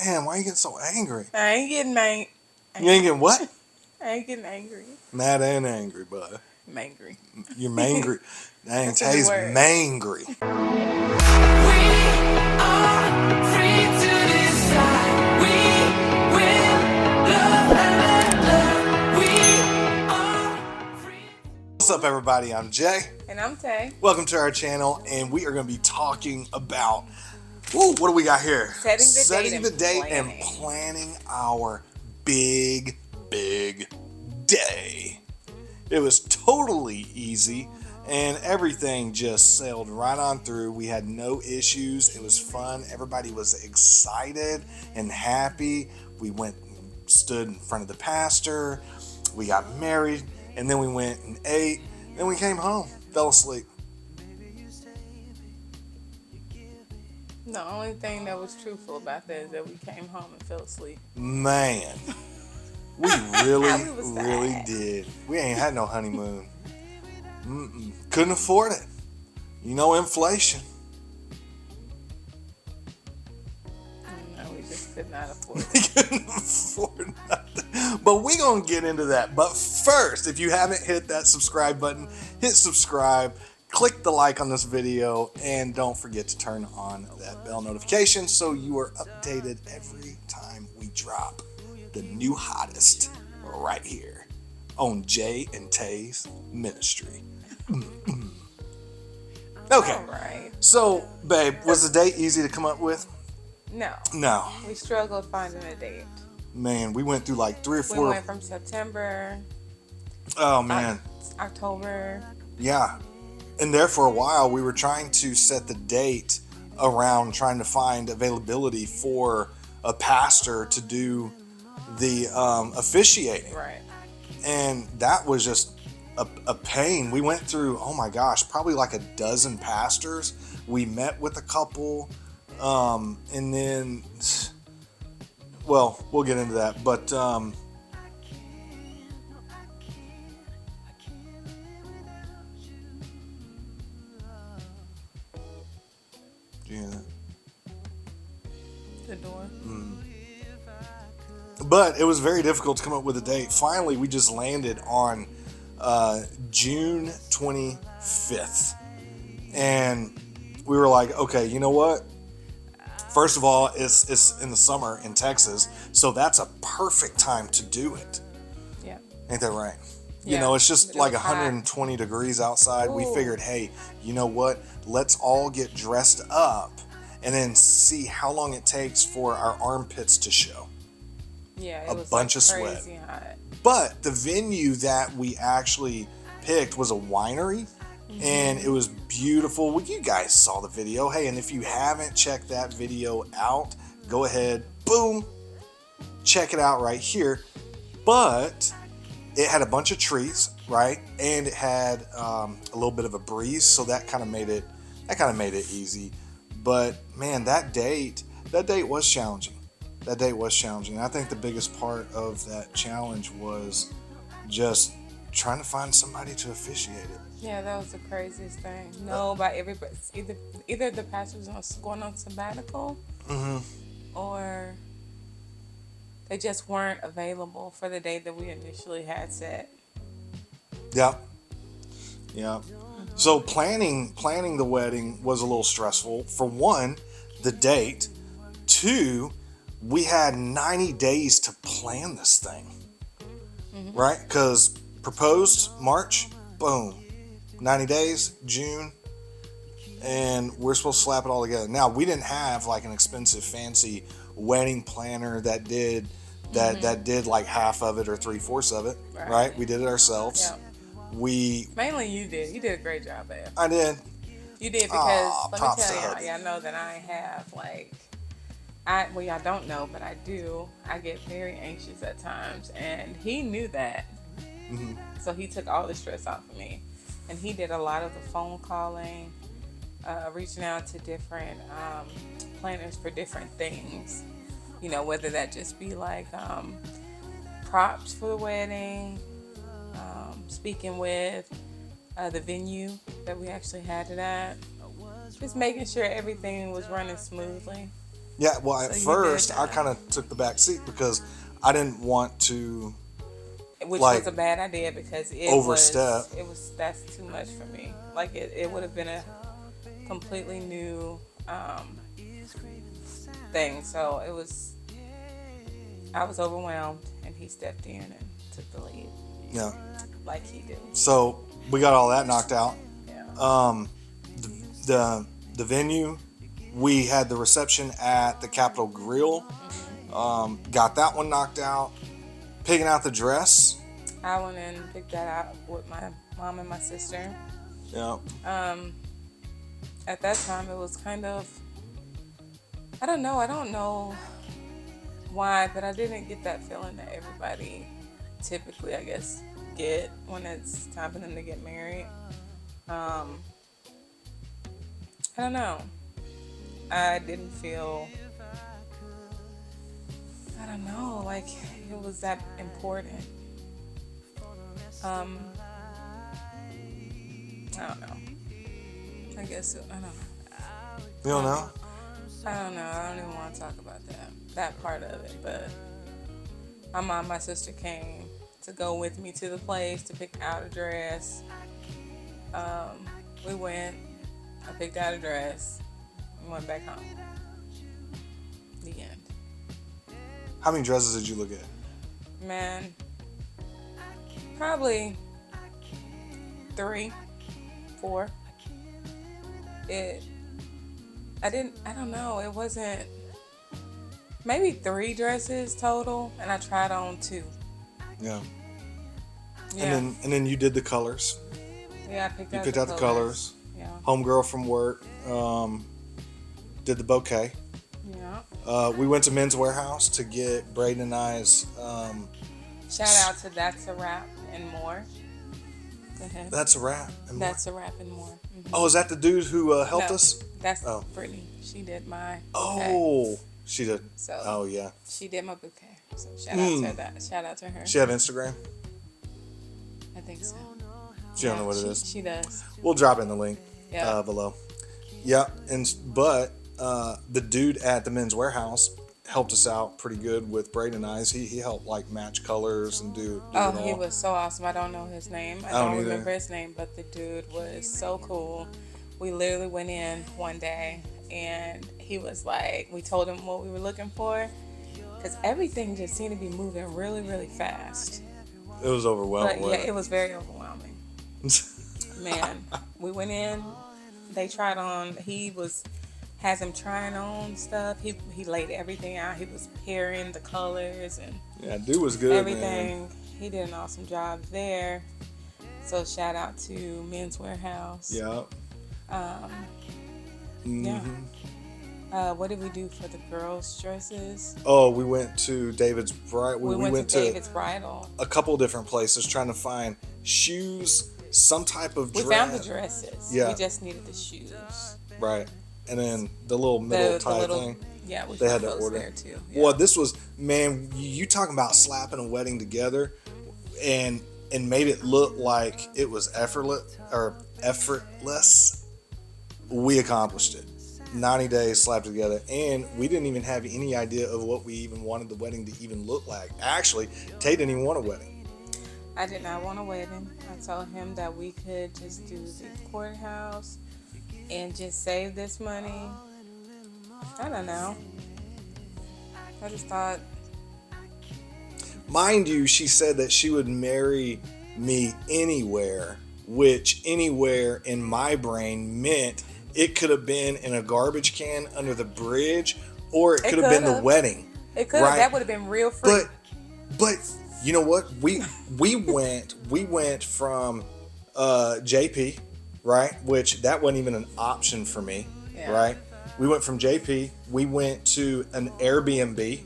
Man, why you getting so angry? I ain't getting mad. You ain't getting what? I ain't getting angry. Mad and angry, bud. Mangry. You're mangry. Dang, That's a new Taye's word. mangry. What's up, everybody? I'm Jay. And I'm Taye. Welcome to our channel, and we are going to be talking about, what do we got here? Setting the the date date and and planning our big day. It was totally easy, and everything just sailed right on through. We had no issues. It was fun. Everybody was excited and happy. We went and stood in front of the pastor. We got married, and then we went and ate. Then we came home, fell asleep. The only thing that was truthful about that is that we came home and fell asleep. Man, we really, We was really sad. did. We ain't had no honeymoon. Couldn't afford it. You know, inflation. No, we just could not afford it. We couldn't afford nothing. But we gonna get into that. But first, if you haven't hit that subscribe button, hit subscribe, click the like on this video, and don't forget to turn on that bell notification so you are updated every time we drop the new hottest right here on Jay and Taye's Ministry. Okay. All right. So, babe, was the date easy to come up with? No. No. We struggled finding a date. Man, we went through like 3 or 4. We went from September, Oh, man. October. Yeah. And there for a while, we were trying to set the date around trying to find availability for a pastor to do the officiating. Right. And that was just a pain. We went through, oh my gosh, probably like a dozen pastors. We met with a couple. And then, well, we'll get into that. But yeah. The door. But it was very difficult to come up with a date. Finally, we just landed on June 25th. And we were like, okay, you know what? First of all, it's in the summer in Texas, so that's a perfect time to do it. Yeah. Ain't that right? You Yeah. know, it's just It like was hot. 120 degrees outside. We Ooh. figured, hey, you know what? Let's all get dressed up and then see how long it takes for our armpits to show. Yeah. It A was bunch like of sweat. crazy hot. But the venue that we actually picked was a winery, and it was beautiful. Well, you guys saw the video. Hey, and if you haven't checked that video out, go ahead, boom, check it out right here. But it had a bunch of trees, right? And it had a little bit of a breeze, so that kind of made it easy. But man, that date was challenging. That date was challenging. I think the biggest part of that challenge was just trying to find somebody to officiate it. Yeah, that was the craziest thing. Nobody, everybody, either the pastor was going on sabbatical, or they just weren't available for the date that we initially had set. Yeah. So planning the wedding was a little stressful. For one, the date. Two, we had 90 days to plan this thing, right? Because proposed March, boom, 90 days, June, and we're supposed to slap it all together. Now, we didn't have like an expensive, fancy wedding planner that did like half of it or 3/4 of it, right? We did it ourselves. Yeah. Mainly you did. You did a great job, babe. I did. You did because let me props tell to y'all, hubby. y'all know that I have well, y'all don't know, but I do. I get very anxious at times, and he knew that. So he took all the stress off of me, and he did a lot of the phone calling, reaching out to different planners for different things. You know, whether that just be like props for the wedding, speaking with the venue that we actually had it at, just making sure everything was running smoothly. Yeah, well, So at you did first I that, kind of took the back seat because I didn't want to which like was a bad idea because overstep. that's too much for me. Like it would have been a completely new thing. So I was overwhelmed, and he stepped in and took the lead, Yeah. like he did. So we got all that knocked out. Yeah. The venue, we had the reception at the Capitol Grill. Got that one knocked out. Picking out the dress. I went and picked that out with my mom and my sister. Yeah. At that time, it was kind of, I don't know why, but I didn't get that feeling that everybody typically, I guess, get when it's time for them to get married. I don't know. I didn't feel, I don't know, like it was that important. I don't know. I guess, I don't know. You don't know? I don't know. I don't even want to talk about that part of it. But my mom, my sister came to go with me to the place to pick out a dress. We went. I picked out a dress and went back home. The end. How many dresses did you look at? Man, probably 3, 4. I don't know. It wasn't, maybe 3 dresses total, and I tried on 2. Yeah. Yeah. And then you did the colors. Yeah, I picked You out picked the out the colors. Yeah. Homegirl from work did the bouquet. Yeah. We went to Men's Warehouse to get Braden and I's. Shout out to That's a Wrap and More. Go ahead. That's a wrap. And more. That's a Wrap and More. Mm-hmm. Oh, is that the dude who helped No, us? That's Oh. Brittany. She did my bouquet. Oh, she did. So Oh, yeah. she did my bouquet. So shout out to that. Shout out to her. She have Instagram? I think so. She don't know what it is. She does. We'll drop in the link Yeah. below. Yeah, but the dude at the Men's Warehouse helped us out pretty good with Braden and I's. He helped like match colors and do it all. He was so awesome. I don't know his name. I don't remember his name, but the dude was so cool. We literally went in one day and he was like, we told him what we were looking for because everything just seemed to be moving really, really fast. It was overwhelming. But yeah, it was very overwhelming. Man, we went in, they tried on, has him trying on stuff. He laid everything out. He was pairing the colors and yeah, dude was good. everything. Man. He did an awesome job there. So shout out to Men's Warehouse. Yeah. Yeah. What did we do for the girls' dresses? Oh, we went to David's Bridal. We went to David's Bridal. A couple different places trying to find shoes, some type of dress. We found the dresses. Yeah. We just needed the shoes. Right. And then the little middle tie thing. Yeah, we they had found to those order there too. Yeah. Well, this was, man, you talking about slapping a wedding together and made it look like it was effortless. We accomplished it. 90 days slapped together, and we didn't even have any idea of what we even wanted the wedding to even look like. Actually, Taye didn't even want a wedding. I did not want a wedding. I told him that we could just do the courthouse and just save this money. I don't know. I just thought. Mind you, she said that she would marry me anywhere, which anywhere in my brain meant it could have been in a garbage can under the bridge, or it could have been the wedding. It could have. Right? That would have been real free. But you know what? We went from JP, right? Which that wasn't even an option for me, right? We went from JP. We went to an Airbnb.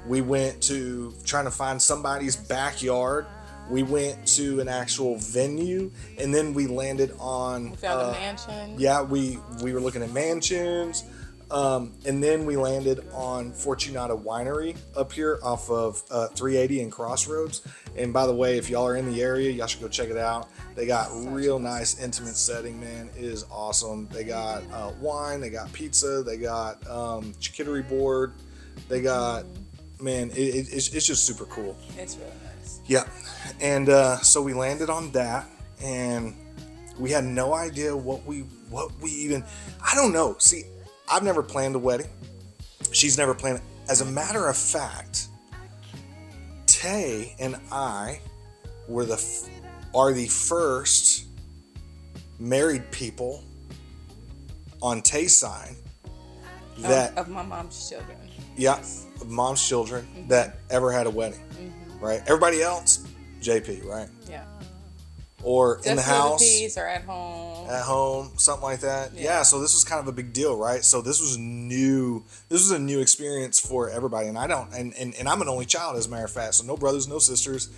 We went to trying to find somebody's backyard. We went to an actual venue, and then we landed on. We found a mansion. Yeah, we were looking at mansions. And then we landed on Fortunata Winery up here off of 380 and Crossroads. And by the way, if y'all are in the area, y'all should go check it out. They got real nice intimate setting, man. It is awesome. They got wine, they got pizza, they got charcuterie board, they got, man, it's just super cool. It's really nice. Yeah. And so we landed on that, and we had no idea what we even, I don't know. See, I've never planned a wedding. She's never planned it. As a matter of fact, Taye and I are the first married people on Taye's side that of my mom's children. Yeah, of mom's children that ever had a wedding. Right? Everybody else, JP, right? Yeah. Or in the house, or at home. At home, something like that. Yeah. So this was kind of a big deal, right? So this was new. This was a new experience for everybody, and and I'm an only child, as a matter of fact. So no brothers, no sisters.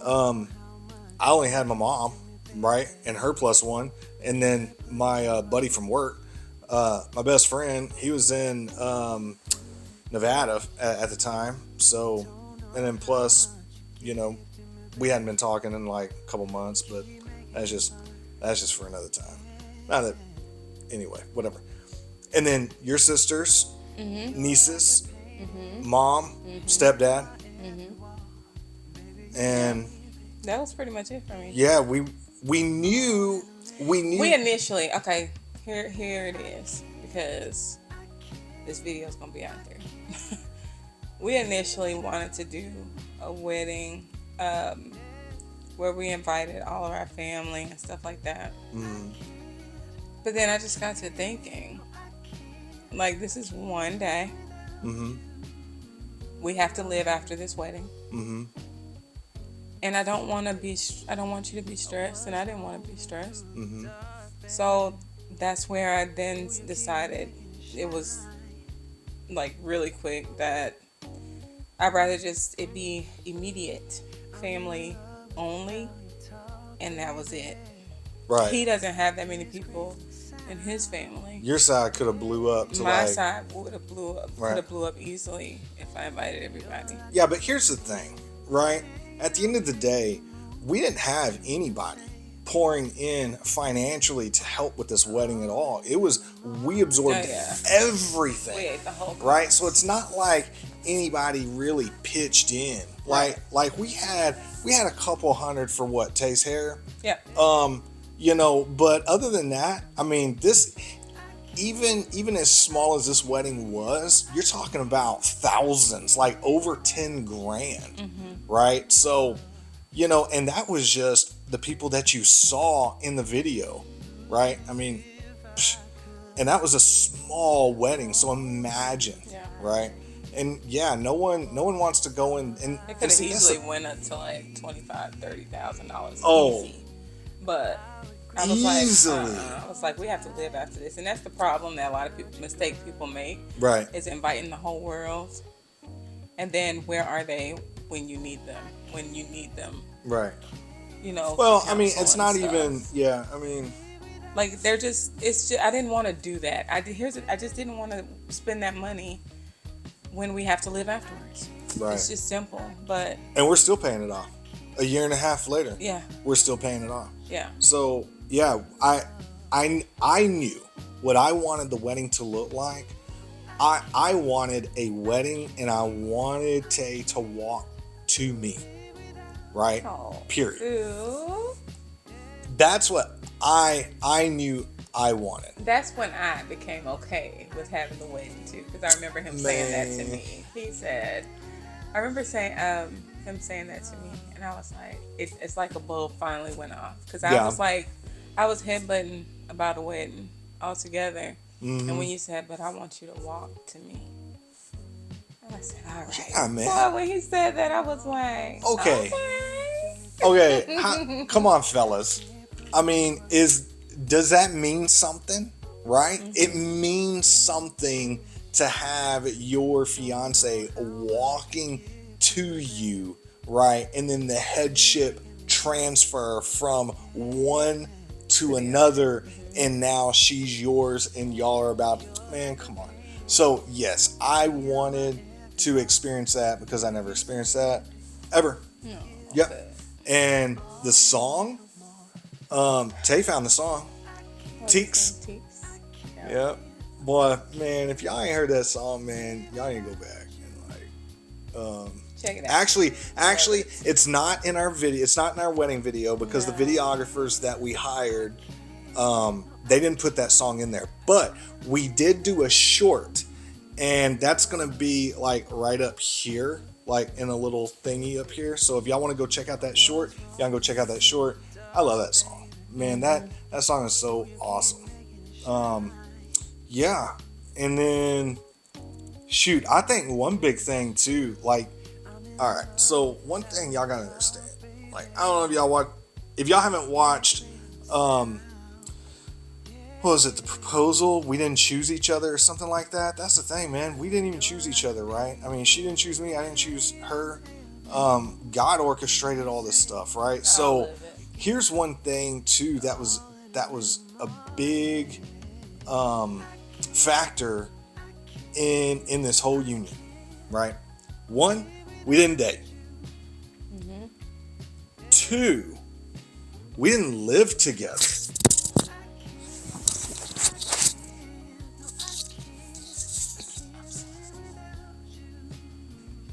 I only had my mom, right, and her plus one, and then my buddy from work, my best friend. He was in Nevada at the time. So, and then plus, we hadn't been talking in like a couple months, but that's just for another time. Not that, anyway, whatever. And then your sisters, nieces, mom, stepdad, and that was pretty much it for me. Yeah, we knew. We initially, okay, here it is, because this video is gonna be out there. We initially wanted to do a wedding where we invited all of our family and stuff like that. But then I just got to thinking, like, this is one day. We have to live after this wedding. And I don't want you to be stressed, and I didn't want to be stressed. So that's where I then decided, it was like really quick, that I'd rather just it be immediate family only, and that was it. Right. He doesn't have that many people in his family. Your side could have blew up to my side would have blew up. Right. Could have blew up easily if I invited everybody. Yeah, but here's the thing, right? At the end of the day, we didn't have anybody pouring in financially to help with this wedding at all. It was, we absorbed everything. We ate the whole cost. Right? So it's not like anybody really pitched in. Right. Like we had a couple hundred for what, Taye's hair? Yeah. But other than that, I mean, this, even as small as this wedding was, you're talking about thousands, like over 10 grand, right? So, and that was just the people that you saw in the video, right? I mean, and that was a small wedding, so imagine, right? And yeah, no one wants to go in and it could have easily went up to like $25,000-$30,000 easy, but I was I was like, we have to live after this, and that's the problem that a lot of mistake people make. Right. Is inviting the whole world, and then where are they when you need them? Right. Well, I mean, it's not even. Yeah, I mean, like they're just. It's just. I didn't want to do that. I just didn't want to spend that money when we have to live afterwards. Right. It's just simple, but. And we're still paying it off. A year and a half later. Yeah. We're still paying it off. Yeah. So yeah, I knew what I wanted the wedding to look like. I wanted a wedding, and I wanted Taye to walk to me. Right? Oh, period. Ooh. That's what I knew I wanted. That's when I became okay with having the wedding too, because I remember him saying that to me. He said, I remember him saying that to me, and I was like, it's like a bulb finally went off, because I was like, I was headbutting about a wedding altogether, and when you said, but I want you to walk to me, I said, all right. Yeah, man. Boy, when he said that, I was like, okay. Come on, fellas. I mean, does that mean something, right? It means something to have your fiance walking to you, right? And then the headship transfer from one to another, and now she's yours, and y'all are about, man, come on. So yes, I wanted to experience that because I never experienced that ever. No, Yep. good. And the song, Tay found the song. What do you Teeks. think, Teeks? Yeah. Yep. Boy, man, if y'all ain't heard that song, man, y'all need to go back and Check it out. actually, it's not in our video. It's not in our wedding video because No. the videographers that we hired, they didn't put that song in there. But we did do a short, and that's gonna be like right up here, like in a little thingy up here. So if y'all want to go check out that short, y'all can go check out that short. I love that song, man. That song is so awesome. Yeah, and then shoot, I think one big thing too, like, all right, so one thing y'all gotta understand, like, I don't know if y'all haven't watched, what was it, The Proposal? We didn't choose each other or something like that. That's the thing, man. We didn't even choose each other, right? I mean, she didn't choose me. I didn't choose her. God orchestrated all this stuff, right? I So love it. here's one thing too that was a big factor in this whole union, right? One, we didn't date. Two, we didn't live together.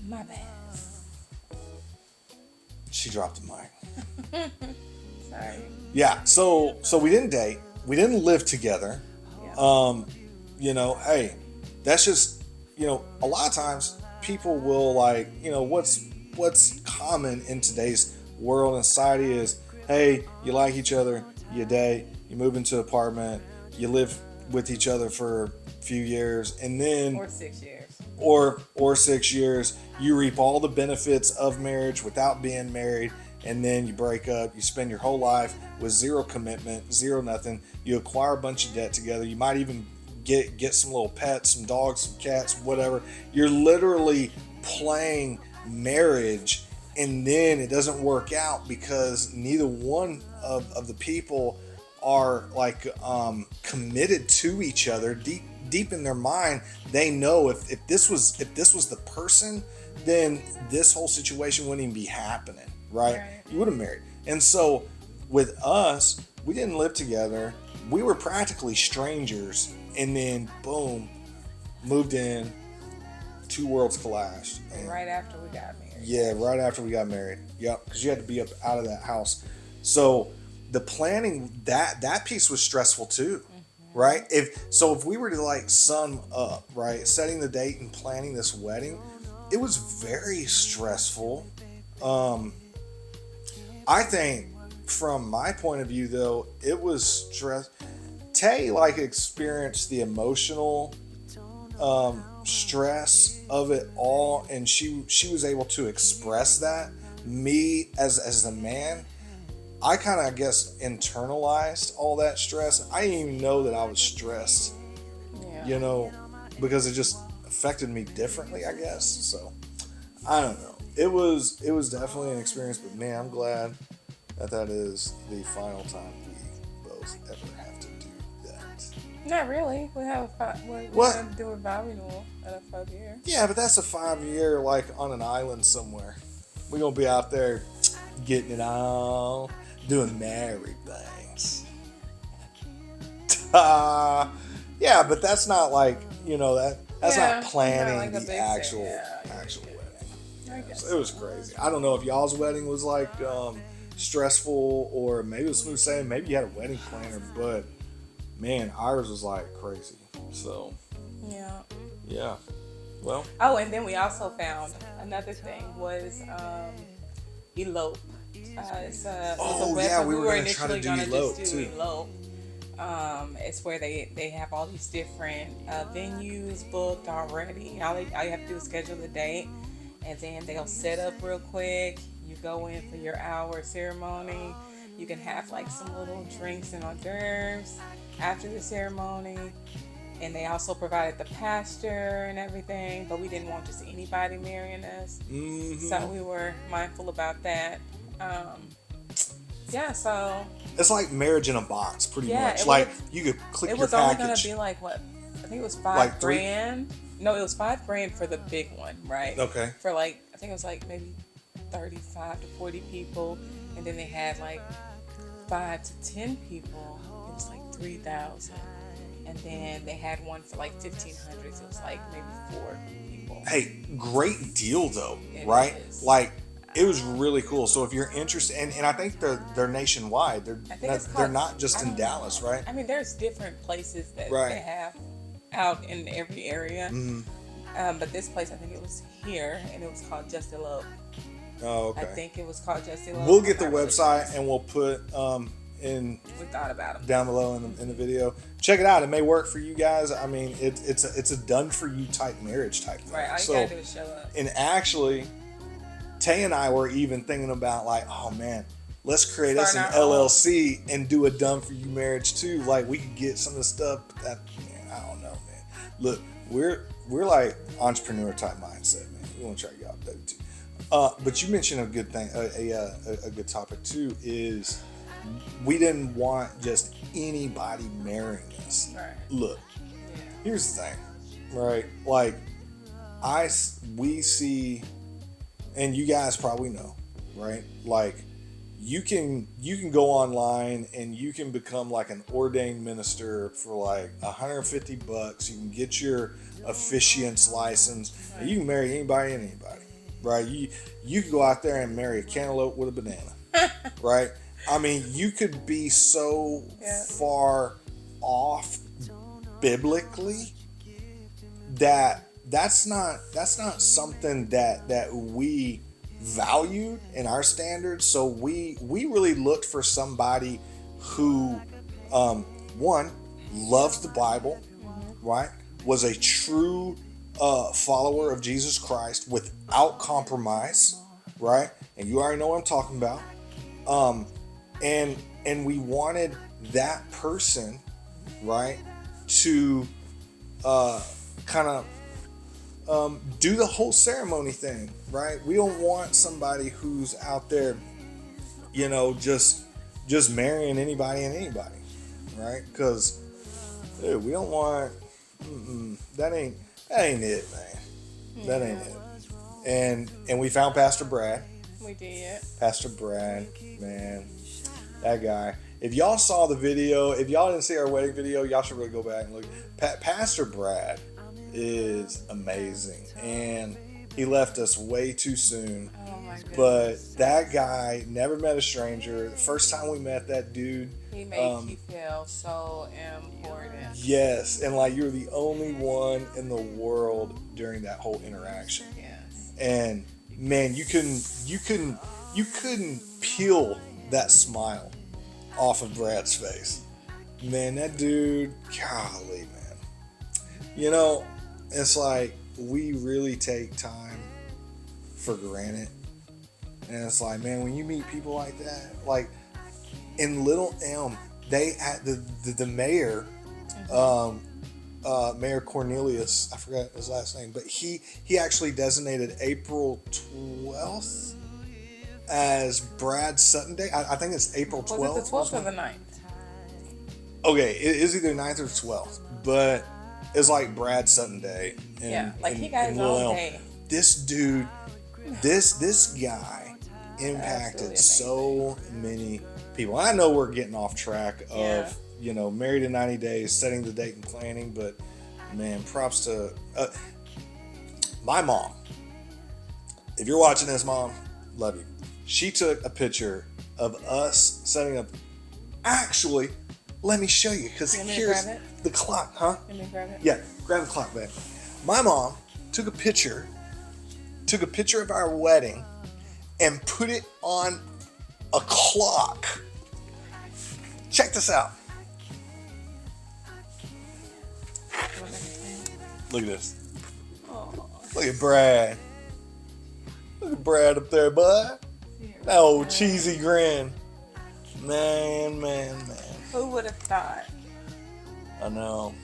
My bad. She dropped the mic. Sorry. Yeah, so we didn't date. We didn't live together. Yeah. Hey, that's just, a lot of times people will like, what's common in today's world and society is, hey, you like each other, you date, you move into an apartment, you live with each other for a few years, and then or 6 years. or 6 years, you reap all the benefits of marriage without being married, and then you break up. You spend your whole life with zero commitment, zero nothing. You acquire a bunch of debt together. You might even get some little pets, some dogs, some cats, whatever. You're literally playing marriage, and then it doesn't work out because neither one of the people are like committed to each other deep in their mind. They know if this was the person, then this whole situation wouldn't even be happening, right? You would have married. And so with us, we didn't live together. We were practically strangers, and then boom, moved in. Two worlds clashed. And right after we got married. Yeah, right after we got married. Yep, because you had to be up out of that house. So the planning, that piece was stressful too, right? If we were to like sum up, right, setting the date and planning this wedding, it was very stressful. I think from my point of view though, it was stress. Tay like experienced the emotional stress of it all, and she was able to express that. Me as a man, I kind of, I guess, internalized all that stress. I didn't even know that I was stressed, Yeah. because it just affected me differently, I guess. So I don't know. It was definitely an experience, but man, I'm glad that is the final time we both ever have to do that. Not really. We have we're What? gonna do a vow renewal at a 5 year. Yeah, but that's a 5 year, like on an island somewhere. We're gonna be out there getting it on, doing married things. Yeah, but that's not like, that's Yeah, not planning not like a the big actual thing. Yeah, actual wedding. I Yeah, guess so it was crazy. I don't know if y'all's wedding was like stressful, or maybe it was smooth sailing. Maybe you had a wedding planner, but man, ours was like crazy. So Yeah. yeah, well, Oh, and then we also found another thing was elope. It's a Oh, web, yeah, but we were gonna try to initially do gonna elope, just do too. elope. It's where they have all these different venues booked already. All you have to do is schedule the date, and then they'll set up real quick. You go in for your hour ceremony. You can have like some little drinks and hors d'oeuvres after the ceremony. And they also provided the pastor and everything, but we didn't want just anybody marrying us. So we were mindful about that. Yeah, so it's like marriage in a box, pretty Yeah, much. it Like was- you could click it your was only going package. to be like, what, I think think it was five Like grand. No, it was $5 grand for the big one, right? Okay. For like, I think it was like maybe 35 to 40 people, and then they had like 5 to 10 people. It was like 3,000, and then they had one for like 1,500. So it was like maybe 4 people. Hey, great deal though, It right? is. Like it was really cool. So if you're interested, and I think they're nationwide. I think it's They're called, not just I in don't Dallas, know. right? I mean, there's different places that Right. they have out in every area. But this place, I think it was here, and it was called Just a Love. Oh, I okay. think it was called Just a Love. We'll get the I'm not really website sure. and we'll put in We thought about them. down below in the video. Check it out. It may work for you guys. I mean, it's a done for you type marriage type thing. Right, all you So, gotta do is show up. and actually, Tay and I were even thinking about like, oh man, let's create us an Starting our own. LLC and do a done for you marriage too. Like we could get some of the stuff that, man, I don't know, man. Look, we're like entrepreneur type mindset, man. We want to try to get out there too. But you mentioned a good thing, a good topic too, is we didn't want just anybody marrying us. Right. Look, Yeah. here's the thing, right? Like, we see, and you guys probably know, right? Like, you can go online and you can become like an ordained minister for like $150. You can get your officiant's license, and you can marry anybody and anybody, right? You can go out there and marry a cantaloupe with a banana, right? I mean, you could be so far off biblically that's not something that we valued in our standards. So we really looked for somebody who one loves the Bible, right? Was a true follower of Jesus Christ without compromise, right? And you already know what I'm talking about. And we wanted that person, right, to kind of do the whole ceremony thing, right? We don't want somebody who's out there, you know, just marrying anybody and anybody, right? Because we don't want that ain't it, man. That ain't it. And we found Pastor Brad. We did. Pastor Brad, man, that guy. If y'all saw the video, if y'all didn't see our wedding video, y'all should really go back and look. Pastor Brad is amazing, and he left us way too soon. Oh my goodness. But that guy never met a stranger. The first time we met that dude, He made you feel so important. yes, and like you were the only one in the world during that whole interaction. Yes. And man, you couldn't peel that smile off of Brad's face. Man, that dude, golly, man. You know, it's like we really take time for granted. And it's like, man, when you meet people like that, like in Little Elm, they had the mayor, Mayor Cornelius, I forgot his last name, but he actually designated April 12th as Brad Sutton Day. I think it's April 12th. Was it the 12th or the 9th? Okay, it is either 9th or 12th, but it's like Brad Sutton Day. He got his own day. This dude, this guy impacted Absolutely so many people. I know we're getting off track of, married in 90 days, setting the date and planning, but man, props to my mom. If you're watching this, Mom, love you. She took a picture of us setting up. Actually, let me show you, because here's the clock, huh? Let me grab it. Yeah, grab the clock, babe. My mom took a picture of our wedding and put it on a clock. Check this out. Look at this. Oh, Look at Brad. Look at Brad up there, bud. That old cheesy grin. Man. who would have thought? I know.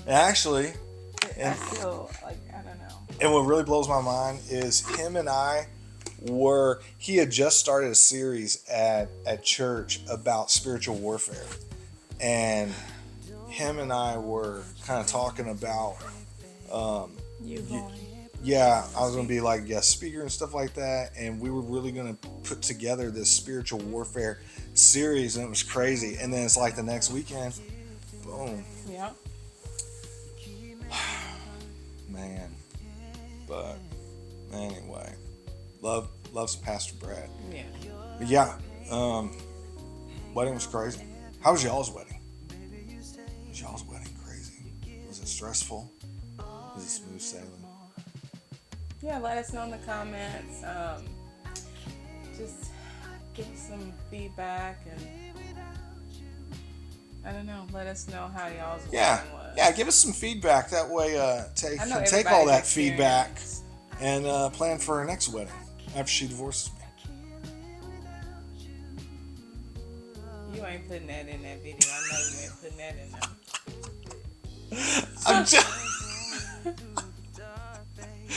Actually, I feel like, I don't know. and what really blows my mind is him and I he had just started a series at church about spiritual warfare. And him and I were kind of talking about, You going? yeah, I was going to be like guest speaker and stuff like that. And we were really going to put together this spiritual warfare series, and it was crazy. And then it's like the next weekend, boom. Yeah. Man. But anyway, loves Pastor Brad. Yeah. But yeah, wedding was crazy. How was y'all's wedding? Was y'all's wedding crazy? Was it stressful? Was it smooth sailing? Yeah, let us know in the comments. Just give us some feedback and I don't know. Let us know how y'all's wedding was. Yeah, give us some feedback. That way, Taye I know can take all that everybody's feedback experience. and plan for her next wedding after she divorces me. You ain't putting that in that video. I know you ain't putting that in there. I'm just,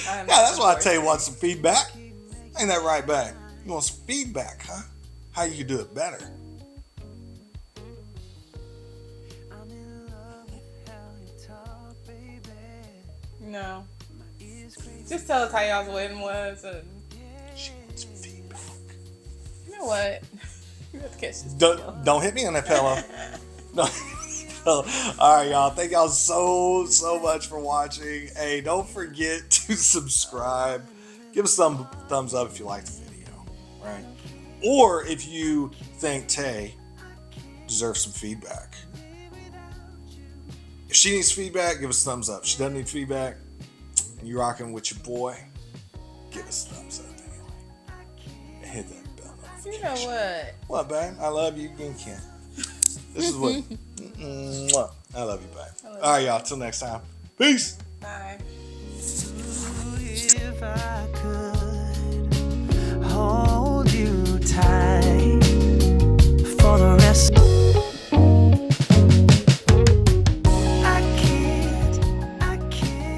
yeah, that's why Taye wants some feedback. Ain't that right, babe? You want some feedback, huh? How you can do it better? No. Just tell us how y'all's wedding was. And She wants feedback. you know what? You have to catch this. Don't hit me on that pillow. No. All right, y'all. Thank y'all so much for watching. Hey, don't forget to subscribe. Give us some thumbs up if you like the video, right? Or if you think Taye deserves some feedback. If she needs feedback, give us thumbs up. If she doesn't need feedback, and you're rocking with your boy, give us thumbs up anyway. And hit that bell notification. You know what? What, babe? I love you. You can. This is what. I love you, babe. All right, y'all. Till next time. Peace. Bye.